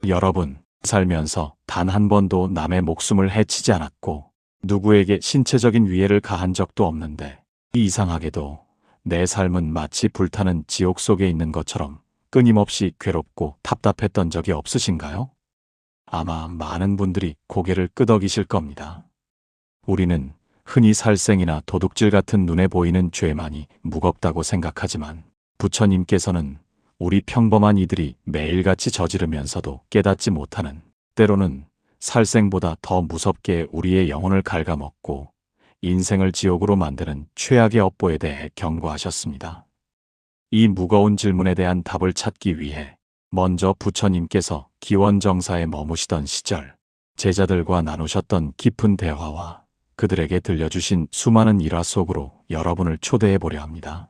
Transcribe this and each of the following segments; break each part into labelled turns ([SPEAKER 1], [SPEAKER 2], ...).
[SPEAKER 1] 여러분, 살면서 단 한 번도 남의 목숨을 해치지 않았고 누구에게 신체적인 위해를 가한 적도 없는데 이상하게도 내 삶은 마치 불타는 지옥 속에 있는 것처럼 끊임없이 괴롭고 답답했던 적이 없으신가요? 아마 많은 분들이 고개를 끄덕이실 겁니다. 우리는 흔히 살생이나 도둑질 같은 눈에 보이는 죄만이 무겁다고 생각하지만 부처님께서는 우리 평범한 이들이 매일같이 저지르면서도 깨닫지 못하는, 때로는 살생보다 더 무섭게 우리의 영혼을 갉아먹고 인생을 지옥으로 만드는 최악의 업보에 대해 경고하셨습니다. 이 무거운 질문에 대한 답을 찾기 위해 먼저 부처님께서 기원정사에 머무시던 시절 제자들과 나누셨던 깊은 대화와 그들에게 들려주신 수많은 일화 속으로 여러분을 초대해 보려 합니다.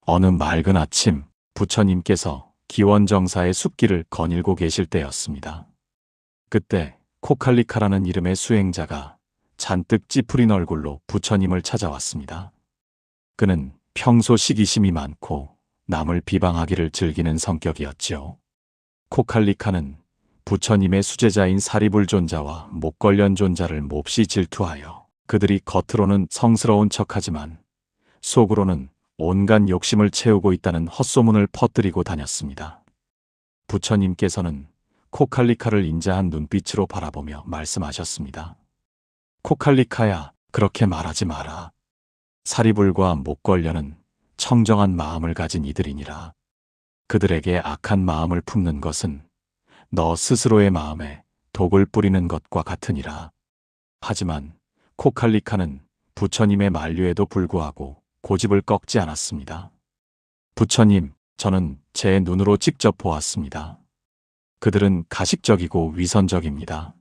[SPEAKER 1] 어느 맑은 아침, 부처님께서 기원정사의 숲길을 거닐고 계실 때였습니다. 그때 코칼리카라는 이름의 수행자가 잔뜩 찌푸린 얼굴로 부처님을 찾아왔습니다. 그는 평소 시기심이 많고 남을 비방하기를 즐기는 성격이었지요. 코칼리카는 부처님의 수제자인 사리불존자와 목걸련존자를 몹시 질투하여 그들이 겉으로는 성스러운 척하지만 속으로는 온갖 욕심을 채우고 있다는 헛소문을 퍼뜨리고 다녔습니다. 부처님께서는 코칼리카를 인자한 눈빛으로 바라보며 말씀하셨습니다. 코칼리카야, 그렇게 말하지 마라. 사리불과 목걸련은 청정한 마음을 가진 이들이니라. 그들에게 악한 마음을 품는 것은 너 스스로의 마음에 독을 뿌리는 것과 같으니라. 하지만 코칼리카는 부처님의 만류에도 불구하고 고집을 꺾지 않았습니다. 부처님, 저는 제 눈으로 직접 보았습니다. 그들은 가식적이고 위선적입니다.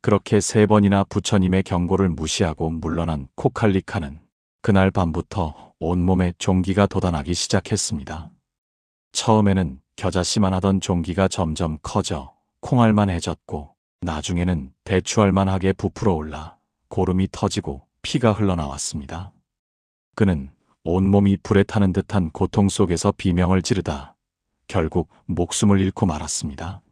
[SPEAKER 1] 그렇게 3번이나 부처님의 경고를 무시하고 물러난 코칼리카는 그날 밤부터 온몸에 종기가 돋아나기 시작했습니다. 처음에는 겨자씨만 하던 종기가 점점 커져 콩알만해졌고 나중에는 대추알만하게 부풀어 올라 고름이 터지고 피가 흘러나왔습니다. 그는 온몸이 불에 타는 듯한 고통 속에서 비명을 지르다 결국 목숨을 잃고 말았습니다.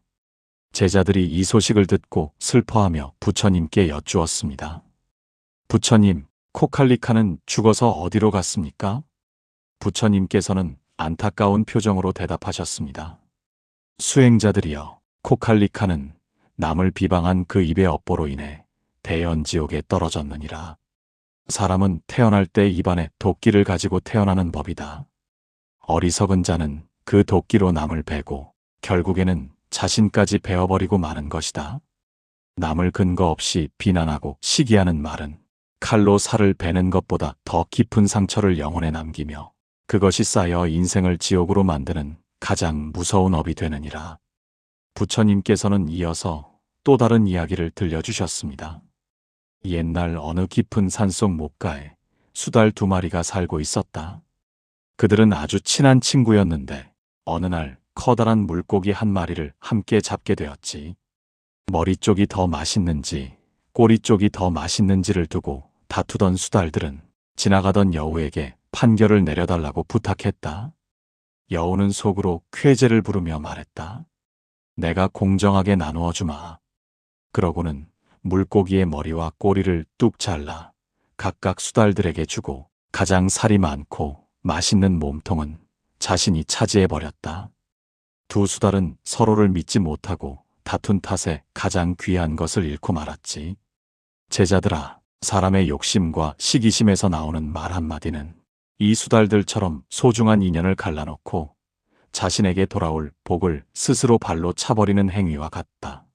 [SPEAKER 1] 제자들이 이 소식을 듣고 슬퍼하며 부처님께 여쭈었습니다. 부처님, 코칼리카는 죽어서 어디로 갔습니까? 부처님께서는 안타까운 표정으로 대답하셨습니다. 수행자들이여, 코칼리카는 남을 비방한 그 입의 업보로 인해 대연지옥에 떨어졌느니라. 사람은 태어날 때 입안에 도끼를 가지고 태어나는 법이다. 어리석은 자는 그 도끼로 남을 베고 결국에는 자신까지 베어버리고 마는 것이다. 남을 근거 없이 비난하고 시기하는 말은 칼로 살을 베는 것보다 더 깊은 상처를 영혼에 남기며 그것이 쌓여 인생을 지옥으로 만드는 가장 무서운 업이 되느니라. 부처님께서는 이어서 또 다른 이야기를 들려주셨습니다. 옛날 어느 깊은 산속 목가에 수달 2마리가 살고 있었다. 그들은 아주 친한 친구였는데 어느 날 커다란 물고기 1마리를 함께 잡게 되었지. 머리 쪽이 더 맛있는지 꼬리 쪽이 더 맛있는지를 두고 다투던 수달들은 지나가던 여우에게 판결을 내려달라고 부탁했다. 여우는 속으로 쾌재를 부르며 말했다. 내가 공정하게 나누어 주마. 그러고는 물고기의 머리와 꼬리를 뚝 잘라 각각 수달들에게 주고 가장 살이 많고 맛있는 몸통은 자신이 차지해버렸다. 두 수달은 서로를 믿지 못하고 다툰 탓에 가장 귀한 것을 잃고 말았지. 제자들아, 사람의 욕심과 시기심에서 나오는 말 한마디는 이 수달들처럼 소중한 인연을 갈라놓고 자신에게 돌아올 복을 스스로 발로 차버리는 행위와 같다.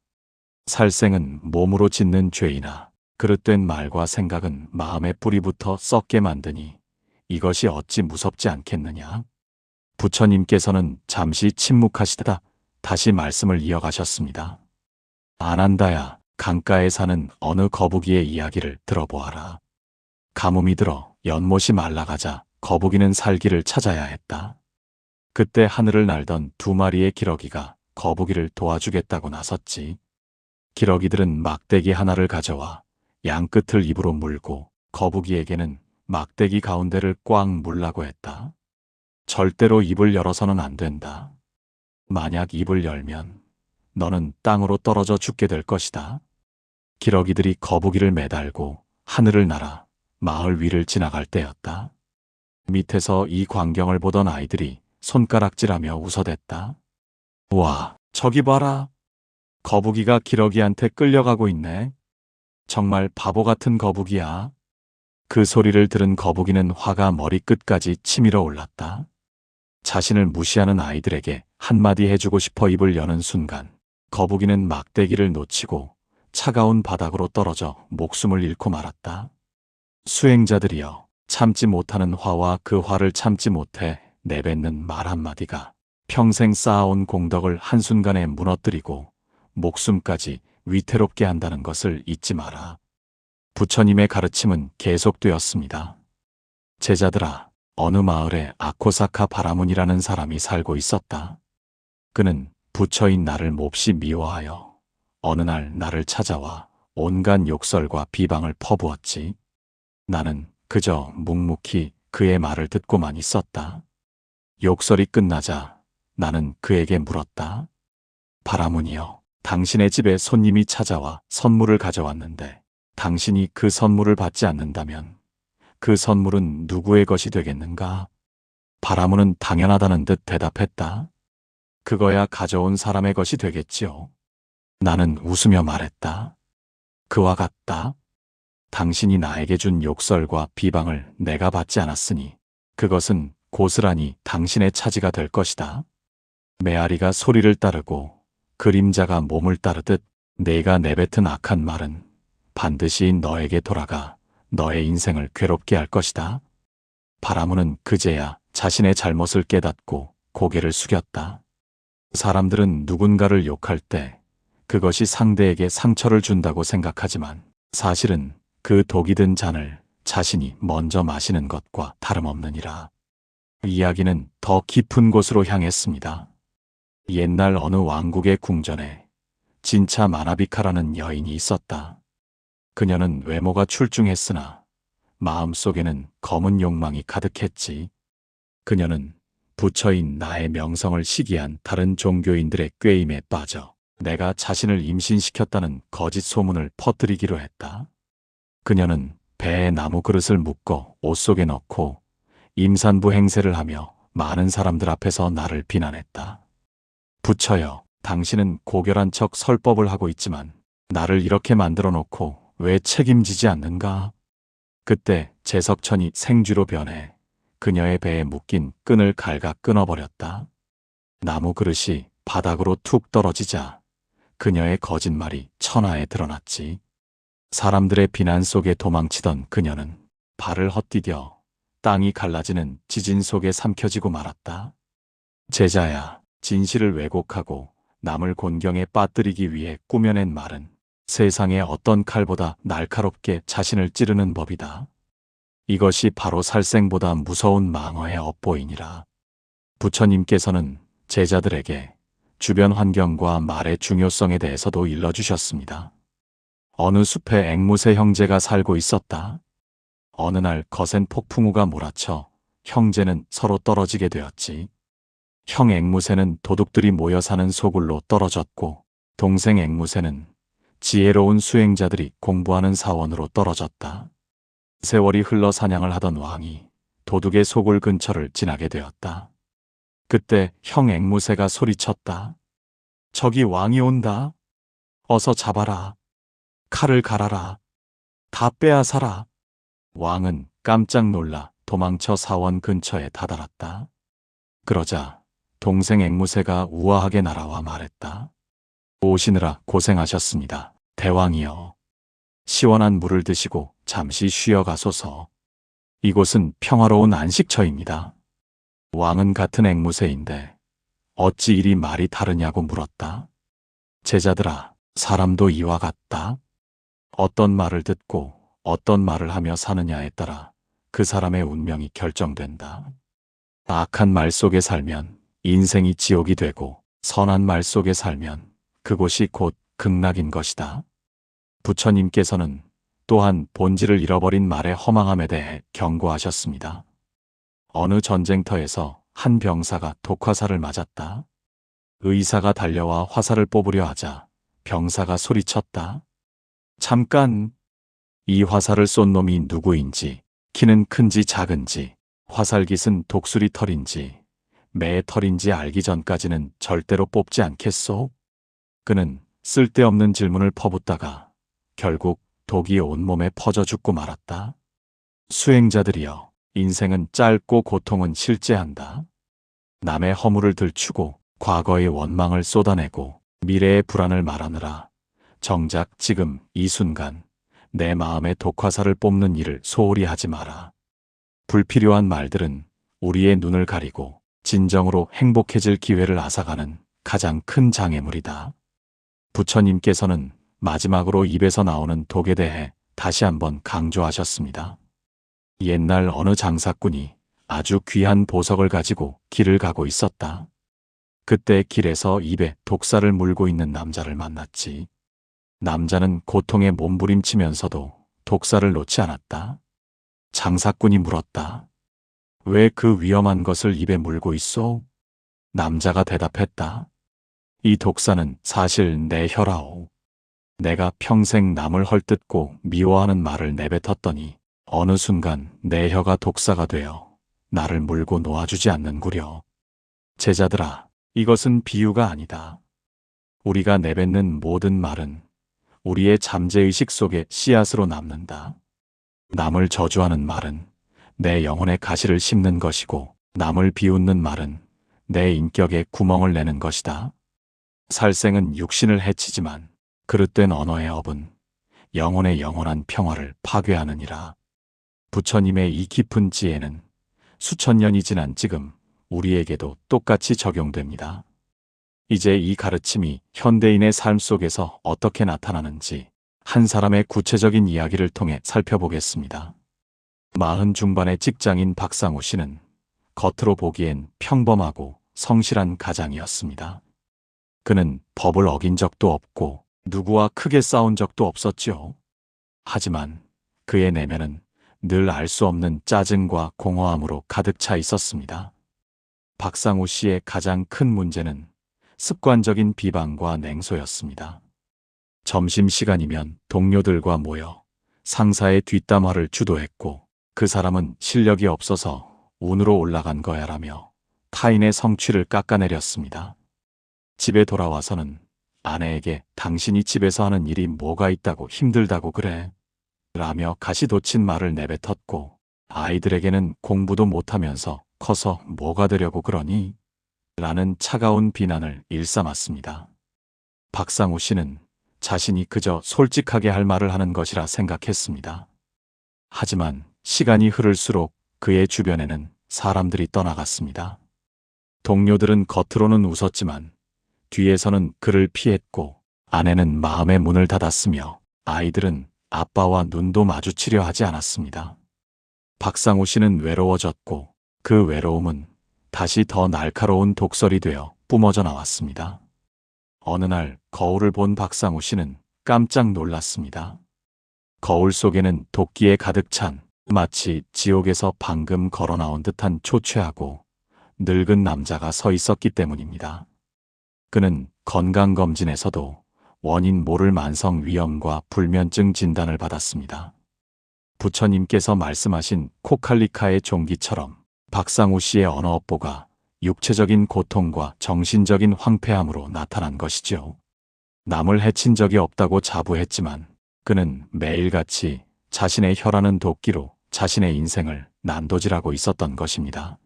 [SPEAKER 1] 살생은 몸으로 짓는 죄이나 그릇된 말과 생각은 마음의 뿌리부터 썩게 만드니 이것이 어찌 무섭지 않겠느냐. 부처님께서는 잠시 침묵하시다가 다시 말씀을 이어가셨습니다. 아난다야, 강가에 사는 어느 거북이의 이야기를 들어보아라. 가뭄이 들어 연못이 말라가자 거북이는 살기를 찾아야 했다. 그때 하늘을 날던 2마리의 기러기가 거북이를 도와주겠다고 나섰지. 기러기들은 막대기 하나를 가져와 양끝을 입으로 물고 거북이에게는 막대기 가운데를 꽉 물라고 했다. 절대로 입을 열어서는 안 된다. 만약 입을 열면 너는 땅으로 떨어져 죽게 될 것이다. 기러기들이 거북이를 매달고 하늘을 날아 마을 위를 지나갈 때였다. 밑에서 이 광경을 보던 아이들이 손가락질하며 웃어댔다. 와, 저기 봐라. 거북이가 기러기한테 끌려가고 있네. 정말 바보 같은 거북이야. 그 소리를 들은 거북이는 화가 머리끝까지 치밀어 올랐다. 자신을 무시하는 아이들에게 한마디 해주고 싶어 입을 여는 순간 거북이는 막대기를 놓치고 차가운 바닥으로 떨어져 목숨을 잃고 말았다. 수행자들이여, 참지 못하는 화와 그 화를 참지 못해 내뱉는 말 한마디가 평생 쌓아온 공덕을 한순간에 무너뜨리고 목숨까지 위태롭게 한다는 것을 잊지 마라. 부처님의 가르침은 계속되었습니다. 제자들아, 어느 마을에 아코사카 바라문이라는 사람이 살고 있었다. 그는 부처인 나를 몹시 미워하여 어느 날 나를 찾아와 온갖 욕설과 비방을 퍼부었지. 나는 그저 묵묵히 그의 말을 듣고만 있었다. 욕설이 끝나자 나는 그에게 물었다. 바라문이여, 당신의 집에 손님이 찾아와 선물을 가져왔는데 당신이 그 선물을 받지 않는다면 그 선물은 누구의 것이 되겠는가? 바라문은 당연하다는 듯 대답했다. 그거야 가져온 사람의 것이 되겠지요. 나는 웃으며 말했다. 그와 같다. 당신이 나에게 준 욕설과 비방을 내가 받지 않았으니 그것은 고스란히 당신의 차지가 될 것이다. 메아리가 소리를 따르고 그림자가 몸을 따르듯 내가 내뱉은 악한 말은 반드시 너에게 돌아가 너의 인생을 괴롭게 할 것이다. 바라문은 그제야 자신의 잘못을 깨닫고 고개를 숙였다. 사람들은 누군가를 욕할 때 그것이 상대에게 상처를 준다고 생각하지만 사실은 그 독이 든 잔을 자신이 먼저 마시는 것과 다름없느니라. 이야기는 더 깊은 곳으로 향했습니다. 옛날 어느 왕국의 궁전에 진차 마나비카라는 여인이 있었다. 그녀는 외모가 출중했으나 마음속에는 검은 욕망이 가득했지. 그녀는 부처인 나의 명성을 시기한 다른 종교인들의 꾀임에 빠져 내가 자신을 임신시켰다는 거짓 소문을 퍼뜨리기로 했다. 그녀는 배에 나무 그릇을 묶어 옷 속에 넣고 임산부 행세를 하며 많은 사람들 앞에서 나를 비난했다. 부처여, 당신은 고결한 척 설법을 하고 있지만 나를 이렇게 만들어 놓고 왜 책임지지 않는가? 그때 제석천이 생쥐로 변해 그녀의 배에 묶인 끈을 갈각 끊어버렸다. 나무 그릇이 바닥으로 툭 떨어지자 그녀의 거짓말이 천하에 드러났지. 사람들의 비난 속에 도망치던 그녀는 발을 헛디뎌 땅이 갈라지는 지진 속에 삼켜지고 말았다. 제자야, 진실을 왜곡하고 남을 곤경에 빠뜨리기 위해 꾸며낸 말은 세상의 어떤 칼보다 날카롭게 자신을 찌르는 법이다. 이것이 바로 살생보다 무서운 망어의 업보이니라. 부처님께서는 제자들에게 주변 환경과 말의 중요성에 대해서도 일러주셨습니다. 어느 숲에 앵무새 형제가 살고 있었다. 어느 날 거센 폭풍우가 몰아쳐 형제는 서로 떨어지게 되었지. 형 앵무새는 도둑들이 모여 사는 소굴로 떨어졌고 동생 앵무새는 지혜로운 수행자들이 공부하는 사원으로 떨어졌다. 세월이 흘러 사냥을 하던 왕이 도둑의 소굴 근처를 지나게 되었다. 그때 형 앵무새가 소리쳤다. 저기 왕이 온다. 어서 잡아라. 칼을 갈아라. 다 빼앗아라. 왕은 깜짝 놀라 도망쳐 사원 근처에 다다랐다. 그러자 동생 앵무새가 우아하게 날아와 말했다. 오시느라 고생하셨습니다. 대왕이여. 시원한 물을 드시고 잠시 쉬어가소서. 이곳은 평화로운 안식처입니다. 왕은 같은 앵무새인데 어찌 이리 말이 다르냐고 물었다. 제자들아, 사람도 이와 같다. 어떤 말을 듣고 어떤 말을 하며 사느냐에 따라 그 사람의 운명이 결정된다. 악한 말 속에 살면 인생이 지옥이 되고 선한 말 속에 살면 그곳이 곧 극락인 것이다. 부처님께서는 또한 본질을 잃어버린 말의 허망함에 대해 경고하셨습니다. 어느 전쟁터에서 한 병사가 독화살을 맞았다. 의사가 달려와 화살을 뽑으려 하자 병사가 소리쳤다. 잠깐! 이 화살을 쏜 놈이 누구인지, 키는 큰지 작은지, 화살깃은 독수리 털인지, 매 털인지 알기 전까지는 절대로 뽑지 않겠소? 그는 쓸데없는 질문을 퍼붓다가 결국 독이 온몸에 퍼져 죽고 말았다. 수행자들이여, 인생은 짧고 고통은 실제한다. 남의 허물을 들추고 과거의 원망을 쏟아내고 미래의 불안을 말하느라 정작 지금 이 순간 내 마음에 독화살을 뽑는 일을 소홀히 하지 마라. 불필요한 말들은 우리의 눈을 가리고 진정으로 행복해질 기회를 앗아가는 가장 큰 장애물이다. 부처님께서는 마지막으로 입에서 나오는 독에 대해 다시 한번 강조하셨습니다. 옛날 어느 장사꾼이 아주 귀한 보석을 가지고 길을 가고 있었다. 그때 길에서 입에 독살을 물고 있는 남자를 만났지. 남자는 고통에 몸부림치면서도 독살을 놓지 않았다. 장사꾼이 물었다. 왜 그 위험한 것을 입에 물고 있소? 남자가 대답했다. 이 독사는 사실 내 혀라오. 내가 평생 남을 헐뜯고 미워하는 말을 내뱉었더니 어느 순간 내 혀가 독사가 되어 나를 물고 놓아주지 않는구려. 제자들아, 이것은 비유가 아니다. 우리가 내뱉는 모든 말은 우리의 잠재의식 속에 씨앗으로 남는다. 남을 저주하는 말은 내 영혼의 가시를 심는 것이고, 남을 비웃는 말은 내 인격에 구멍을 내는 것이다. 살생은 육신을 해치지만 그릇된 언어의 업은 영혼의 영원한 평화를 파괴하느니라. 부처님의 이 깊은 지혜는 수천 년이 지난 지금 우리에게도 똑같이 적용됩니다. 이제 이 가르침이 현대인의 삶 속에서 어떻게 나타나는지 한 사람의 구체적인 이야기를 통해 살펴보겠습니다. 40 중반의 직장인 박상우 씨는 겉으로 보기엔 평범하고 성실한 가장이었습니다. 그는 법을 어긴 적도 없고 누구와 크게 싸운 적도 없었지요. 하지만 그의 내면은 늘 알 수 없는 짜증과 공허함으로 가득 차 있었습니다. 박상우 씨의 가장 큰 문제는 습관적인 비방과 냉소였습니다. 점심시간이면 동료들과 모여 상사의 뒷담화를 주도했고, 그 사람은 실력이 없어서 운으로 올라간 거야라며 타인의 성취를 깎아내렸습니다. 집에 돌아와서는 아내에게 당신이 집에서 하는 일이 뭐가 있다고 힘들다고 그래? 라며 가시돋친 말을 내뱉었고, 아이들에게는 공부도 못하면서 커서 뭐가 되려고 그러니? 라는 차가운 비난을 일삼았습니다. 박상우 씨는 자신이 그저 솔직하게 할 말을 하는 것이라 생각했습니다. 하지만 시간이 흐를수록 그의 주변에는 사람들이 떠나갔습니다. 동료들은 겉으로는 웃었지만 뒤에서는 그를 피했고, 아내는 마음의 문을 닫았으며 아이들은 아빠와 눈도 마주치려 하지 않았습니다. 박상우 씨는 외로워졌고, 그 외로움은 다시 더 날카로운 독설이 되어 뿜어져 나왔습니다. 어느 날 거울을 본 박상우 씨는 깜짝 놀랐습니다. 거울 속에는 도끼에 가득 찬 마치 지옥에서 방금 걸어 나온 듯한 초췌하고 늙은 남자가 서 있었기 때문입니다. 그는 건강검진에서도 원인 모를 만성 위염과 불면증 진단을 받았습니다. 부처님께서 말씀하신 코칼리카의 종기처럼 박상우 씨의 언어업보가 육체적인 고통과 정신적인 황폐함으로 나타난 것이죠. 남을 해친 적이 없다고 자부했지만 그는 매일같이 자신의 혀라는 도끼로 자신의 인생을 난도질하고 있었던 것입니다.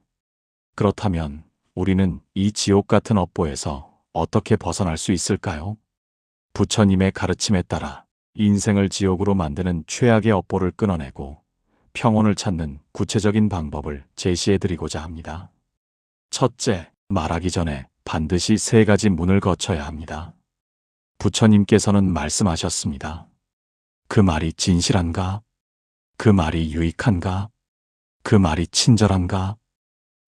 [SPEAKER 1] 그렇다면 우리는 이 지옥 같은 업보에서 어떻게 벗어날 수 있을까요? 부처님의 가르침에 따라 인생을 지옥으로 만드는 최악의 업보를 끊어내고 평온을 찾는 구체적인 방법을 제시해드리고자 합니다. 첫째, 말하기 전에 반드시 3가지 문을 거쳐야 합니다. 부처님께서는 말씀하셨습니다. 그 말이 진실한가? 그 말이 유익한가? 그 말이 친절한가?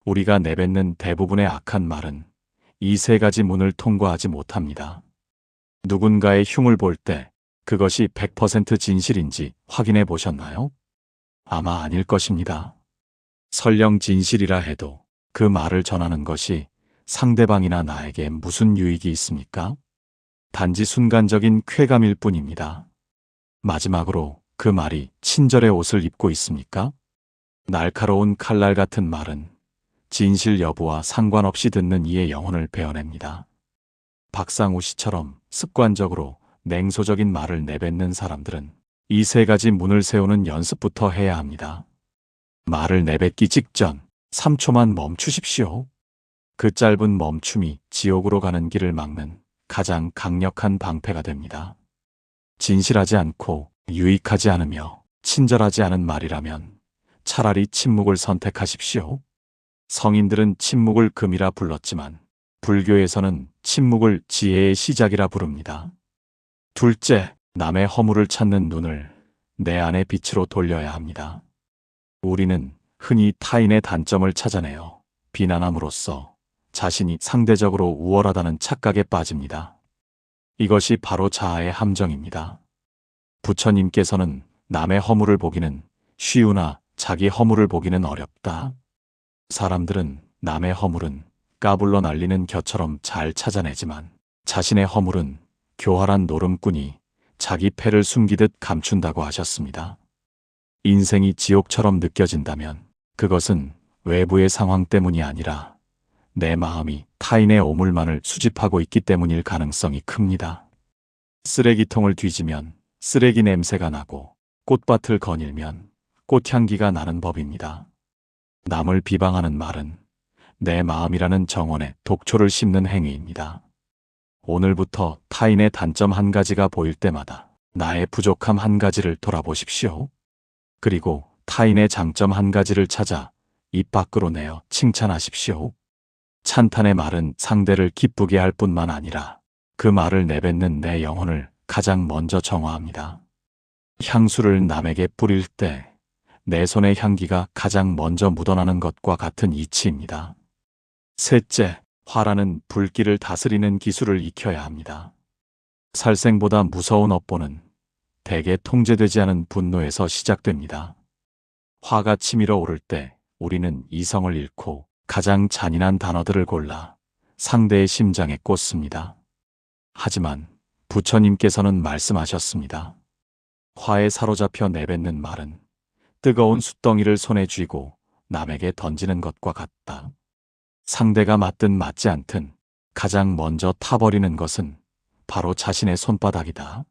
[SPEAKER 1] 우리가 내뱉는 대부분의 악한 말은 이 3가지 문을 통과하지 못합니다. 누군가의 흉을 볼 때 그것이 100% 진실인지 확인해 보셨나요? 아마 아닐 것입니다. 설령 진실이라 해도 그 말을 전하는 것이 상대방이나 나에게 무슨 유익이 있습니까? 단지 순간적인 쾌감일 뿐입니다. 마지막으로 그 말이 친절의 옷을 입고 있습니까? 날카로운 칼날 같은 말은 진실 여부와 상관없이 듣는 이의 영혼을 베어냅니다. 박상우 씨처럼 습관적으로 냉소적인 말을 내뱉는 사람들은 이 세 가지 문을 세우는 연습부터 해야 합니다. 말을 내뱉기 직전 3초만 멈추십시오. 그 짧은 멈춤이 지옥으로 가는 길을 막는 가장 강력한 방패가 됩니다. 진실하지 않고 유익하지 않으며 친절하지 않은 말이라면 차라리 침묵을 선택하십시오. 성인들은 침묵을 금이라 불렀지만 불교에서는 침묵을 지혜의 시작이라 부릅니다. 둘째, 남의 허물을 찾는 눈을 내 안의 빛으로 돌려야 합니다. 우리는 흔히 타인의 단점을 찾아내어 비난함으로써 자신이 상대적으로 우월하다는 착각에 빠집니다. 이것이 바로 자아의 함정입니다. 부처님께서는 남의 허물을 보기는 쉬우나 자기 허물을 보기는 어렵다. 사람들은 남의 허물은 까불러 날리는 겨처럼 잘 찾아내지만 자신의 허물은 교활한 노름꾼이 자기 패를 숨기듯 감춘다고 하셨습니다. 인생이 지옥처럼 느껴진다면 그것은 외부의 상황 때문이 아니라 내 마음이 타인의 오물만을 수집하고 있기 때문일 가능성이 큽니다. 쓰레기통을 뒤지면 쓰레기 냄새가 나고 꽃밭을 거닐면 꽃향기가 나는 법입니다. 남을 비방하는 말은 내 마음이라는 정원에 독초를 심는 행위입니다. 오늘부터 타인의 단점 한 가지가 보일 때마다 나의 부족함 한 가지를 돌아보십시오. 그리고 타인의 장점 한 가지를 찾아 입 밖으로 내어 칭찬하십시오. 찬탄의 말은 상대를 기쁘게 할 뿐만 아니라 그 말을 내뱉는 내 영혼을 가장 먼저 정화합니다. 향수를 남에게 뿌릴 때 내 손의 향기가 가장 먼저 묻어나는 것과 같은 이치입니다. 셋째, 화라는 불길을 다스리는 기술을 익혀야 합니다. 살생보다 무서운 업보는 대개 통제되지 않은 분노에서 시작됩니다. 화가 치밀어 오를 때 우리는 이성을 잃고 가장 잔인한 단어들을 골라 상대의 심장에 꽂습니다. 하지만 부처님께서는 말씀하셨습니다. 화에 사로잡혀 내뱉는 말은 뜨거운 숯덩이를 손에 쥐고 남에게 던지는 것과 같다. 상대가 맞든 맞지 않든 가장 먼저 타버리는 것은 바로 자신의 손바닥이다.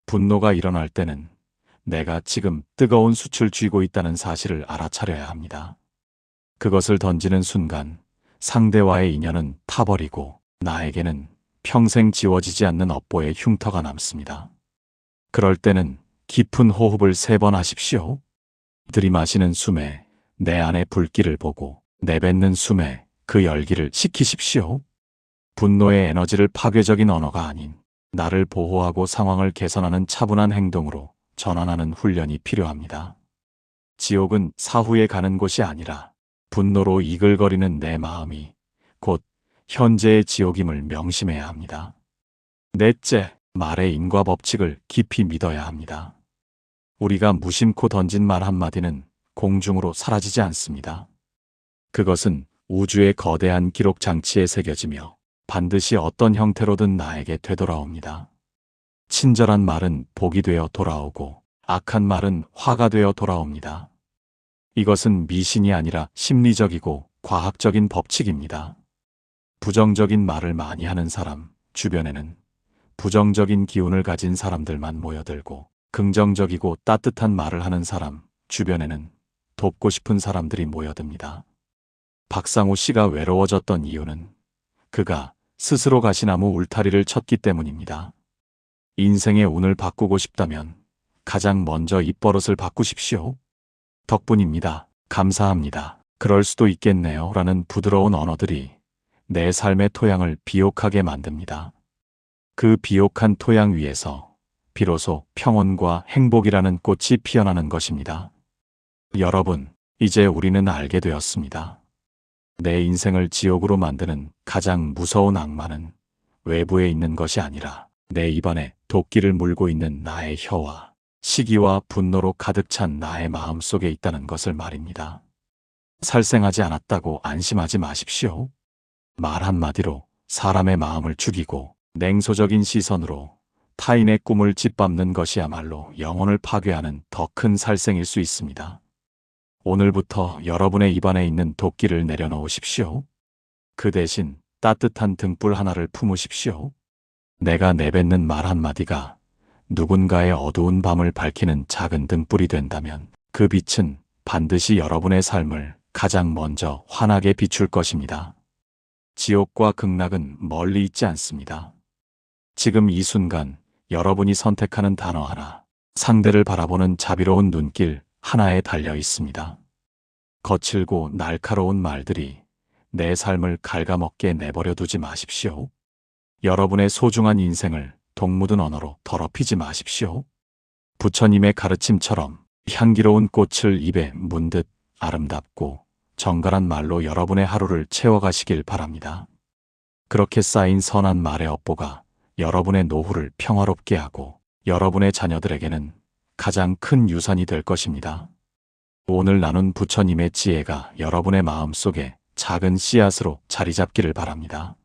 [SPEAKER 1] 분노가 일어날 때는 내가 지금 뜨거운 숯을 쥐고 있다는 사실을 알아차려야 합니다. 그것을 던지는 순간 상대와의 인연은 타버리고 나에게는 평생 지워지지 않는 업보의 흉터가 남습니다. 그럴 때는 깊은 호흡을 3번 하십시오. 들이마시는 숨에 내 안의 불길을 보고 내뱉는 숨에 그 열기를 식히십시오. 분노의 에너지를 파괴적인 언어가 아닌 나를 보호하고 상황을 개선하는 차분한 행동으로 전환하는 훈련이 필요합니다. 지옥은 사후에 가는 곳이 아니라 분노로 이글거리는 내 마음이 곧 현재의 지옥임을 명심해야 합니다. 넷째, 말의 인과 법칙을 깊이 믿어야 합니다. 우리가 무심코 던진 말 한마디는 공중으로 사라지지 않습니다. 그것은 우주의 거대한 기록 장치에 새겨지며 반드시 어떤 형태로든 나에게 되돌아옵니다. 친절한 말은 복이 되어 돌아오고 악한 말은 화가 되어 돌아옵니다. 이것은 미신이 아니라 심리적이고 과학적인 법칙입니다. 부정적인 말을 많이 하는 사람 주변에는 부정적인 기운을 가진 사람들만 모여들고 긍정적이고 따뜻한 말을 하는 사람 주변에는 돕고 싶은 사람들이 모여듭니다. 박상우 씨가 외로워졌던 이유는 그가 스스로 가시나무 울타리를 쳤기 때문입니다. 인생의 운을 바꾸고 싶다면 가장 먼저 입버릇을 바꾸십시오. 덕분입니다. 감사합니다. 그럴 수도 있겠네요. 라는 부드러운 언어들이 내 삶의 토양을 비옥하게 만듭니다. 그 비옥한 토양 위에서 비로소 평온과 행복이라는 꽃이 피어나는 것입니다. 여러분, 이제 우리는 알게 되었습니다. 내 인생을 지옥으로 만드는 가장 무서운 악마는 외부에 있는 것이 아니라 내 입안에 도끼를 물고 있는 나의 혀와 시기와 분노로 가득 찬 나의 마음 속에 있다는 것을 말입니다. 살생하지 않았다고 안심하지 마십시오. 말 한마디로 사람의 마음을 죽이고 냉소적인 시선으로 타인의 꿈을 짓밟는 것이야말로 영혼을 파괴하는 더 큰 살생일 수 있습니다. 오늘부터 여러분의 입안에 있는 도끼를 내려놓으십시오. 그 대신 따뜻한 등불 하나를 품으십시오. 내가 내뱉는 말 한마디가 누군가의 어두운 밤을 밝히는 작은 등불이 된다면 그 빛은 반드시 여러분의 삶을 가장 먼저 환하게 비출 것입니다. 지옥과 극락은 멀리 있지 않습니다. 지금 이 순간 여러분이 선택하는 단어 하나, 상대를 바라보는 자비로운 눈길 하나에 달려 있습니다. 거칠고 날카로운 말들이 내 삶을 갉아먹게 내버려 두지 마십시오. 여러분의 소중한 인생을 독 묻은 언어로 더럽히지 마십시오. 부처님의 가르침처럼 향기로운 꽃을 입에 문 듯 아름답고 정갈한 말로 여러분의 하루를 채워가시길 바랍니다. 그렇게 쌓인 선한 말의 업보가 여러분의 노후를 평화롭게 하고 여러분의 자녀들에게는 가장 큰 유산이 될 것입니다. 오늘 나눈 부처님의 지혜가 여러분의 마음속에 작은 씨앗으로 자리 잡기를 바랍니다.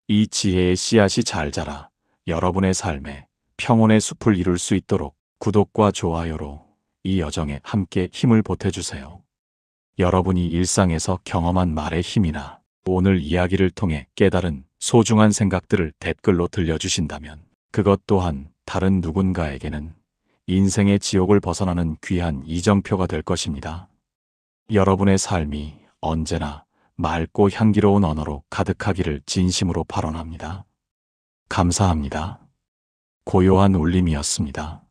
[SPEAKER 1] 이 지혜의 씨앗이 잘 자라 여러분의 삶에 평온의 숲을 이룰 수 있도록 구독과 좋아요로 이 여정에 함께 힘을 보태주세요. 여러분이 일상에서 경험한 말의 힘이나 오늘 이야기를 통해 깨달은 소중한 생각들을 댓글로 들려주신다면 그것 또한 다른 누군가에게는 인생의 지옥을 벗어나는 귀한 이정표가 될 것입니다. 여러분의 삶이 언제나 맑고 향기로운 언어로 가득하기를 진심으로 발언합니다. 감사합니다. 고요한 울림이었습니다.